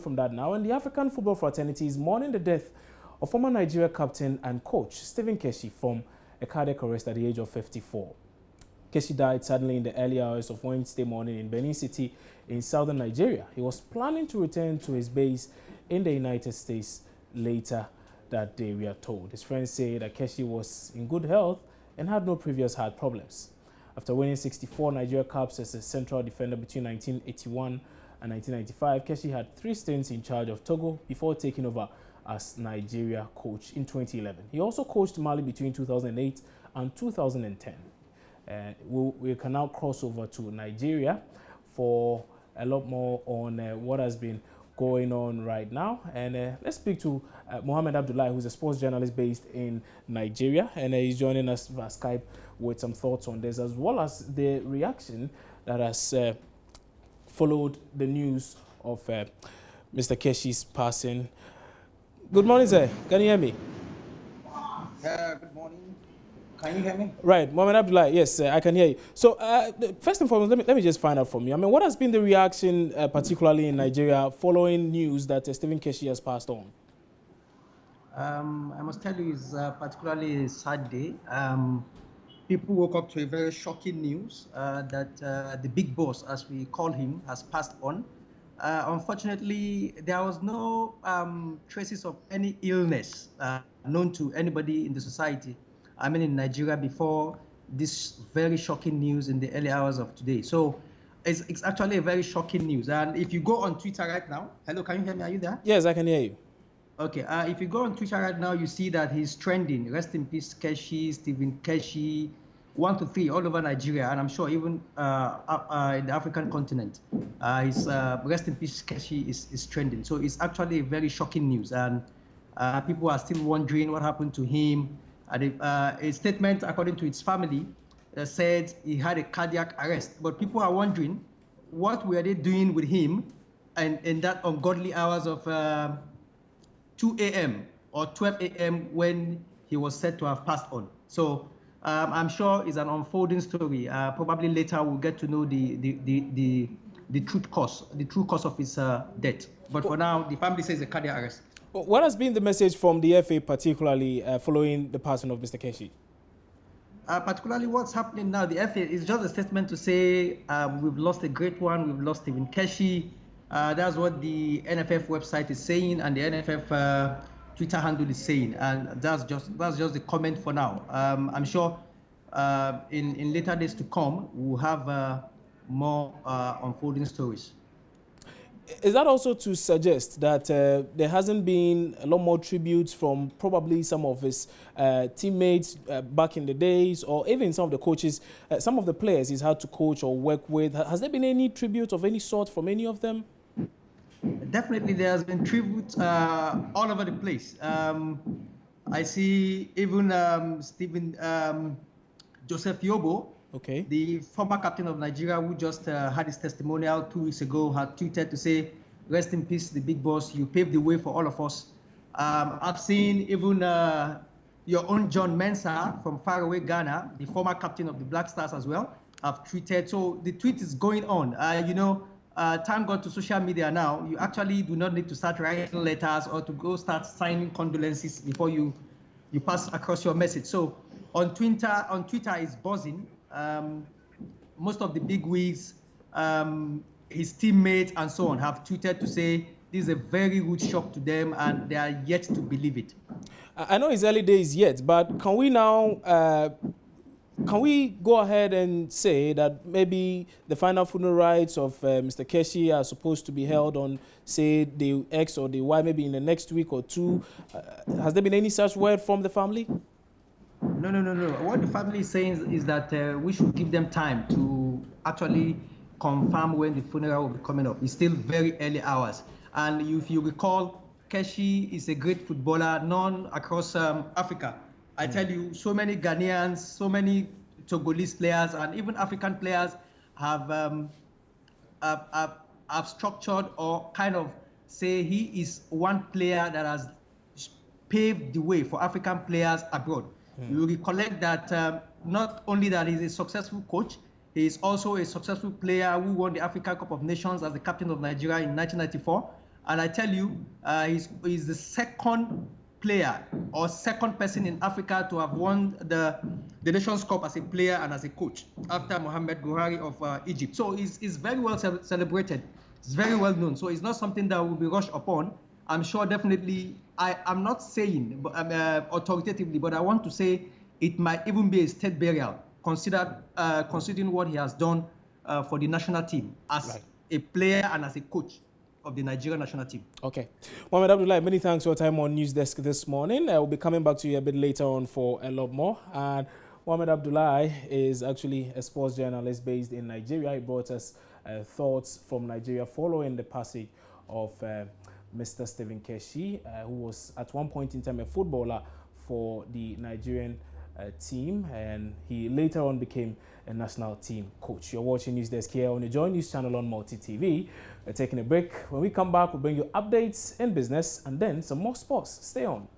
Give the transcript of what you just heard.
From that now, and the African football fraternity is mourning the death of former Nigeria captain and coach Stephen Keshi from a cardiac arrest at the age of 54. Keshi died suddenly in the early hours of Wednesday morning in Benin City in southern Nigeria. He was planning to return to his base in the United States later that day, we are told. His friends say that Keshi was in good health and had no previous heart problems. After winning 64 Nigeria Cups as a central defender between 1981 and 1995, Keshi had 3 stints in charge of Togo before taking over as Nigeria coach in 2011. He also coached Mali between 2008 and 2010. We can now cross over to Nigeria for a lot more on what has been going on right now. And let's speak to Mohammed Abdullahi, who's a sports journalist based in Nigeria. And he's joining us via Skype with some thoughts on this, as well as the reaction that has followed the news of Mr. Keshi's passing. Good morning, sir. Can you hear me? Good morning. Can you hear me? Right, Mohammed Abdullahi, yes, I can hear you. So, first and foremost, let me just find out from you. I mean, what has been the reaction, particularly in Nigeria, following news that Stephen Keshi has passed on? I must tell you, it's particularly a sad day. People woke up to a very shocking news that the big boss, as we call him, has passed on. Unfortunately, there was no traces of any illness known to anybody in the society. I mean, in Nigeria, before this very shocking news in the early hours of today. So it's actually a very shocking news. And if you go on Twitter right now, hello, can you hear me? Are you there? Yes, I can hear you. Okay, if you go on Twitter right now, you see that he's trending. Rest in peace, Keshi, Stephen Keshi, 1 to 3 all over Nigeria, and I'm sure even in the African continent. His rest in peace, Keshi is trending. So it's actually a very shocking news, and people are still wondering what happened to him. A statement, according to his family, said he had a cardiac arrest. But people are wondering, what were they doing with him and in that ungodly hours of 2 a.m. or 12 a.m. when he was said to have passed on? So I'm sure it's an unfolding story. Probably later we'll get to know the true cause of his death. But for now, the family says a cardiac arrest. What has been the message from the FA, particularly following the passing of Mr. Keshi? Particularly what's happening now, the FA is just a statement to say we've lost a great one, we've lost Stephen Keshi. That's what the NFF website is saying, and the NFF Twitter handle is saying, and that's just the comment for now. I'm sure in later days to come, we'll have more unfolding stories. Is that also to suggest that there hasn't been a lot more tributes from probably some of his teammates back in the days, or even some of the coaches, some of the players he's had to coach or work with? Has there been any tribute of any sort from any of them? Definitely, there has been tribute all over the place. I see even Joseph Yobo, okay, the former captain of Nigeria, who just had his testimonial 2 weeks ago, had tweeted to say, "Rest in peace, the big boss. You paved the way for all of us." I've seen even your own John Mensah from faraway Ghana, the former captain of the Black Stars as well, have tweeted. So the tweet is going on. Thank God to social media now. You actually do not need to start writing letters or to go start signing condolences before you pass across your message. So on Twitter is buzzing. Most of the big wigs, his teammates and so on, have tweeted to say this is a very rude shock to them and they are yet to believe it. I know it's early days yet, but can we now can we go ahead and say that maybe the final funeral rites of Mr. Keshi are supposed to be held on, say, the X or the Y, maybe in the next week or two? Has there been any such word from the family? No. What the family is saying is that we should give them time to actually confirm when the funeral will be coming up. It's still very early hours. And if you recall, Keshi is a great footballer known across Africa. I tell you, so many Ghanaians, so many Togolese players, and even African players have structured or kind of say he is one player that has paved the way for African players abroad. You recollect that not only that he's a successful coach, he is also a successful player who won the African Cup of Nations as the captain of Nigeria in 1994. And I tell you, he's the second player or second person in Africa to have won the Nations Cup as a player and as a coach after Mohamed Buhari of Egypt. So he's very well celebrated. It's very well known. So it's not something that will be rushed upon. I'm sure definitely, I'm not saying authoritatively, but I want to say it might even be a state burial, considering what he has done for the national team as a player and as a coach of the Nigerian national team. Okay. Mohamed Abdullahi, many thanks for your time on News Desk this morning. We'll be coming back to you a bit later on for a lot more. And Mohamed Abdullahi is actually a sports journalist based in Nigeria. He brought us thoughts from Nigeria following the passage of Mr. Stephen Keshi, who was at one point in time a footballer for the Nigerian team, and he later on became a national team coach. You're watching News Desk here on the Joy News channel on Multi TV. We're taking a break. When we come back, we'll bring you updates in business and then some more sports. Stay on.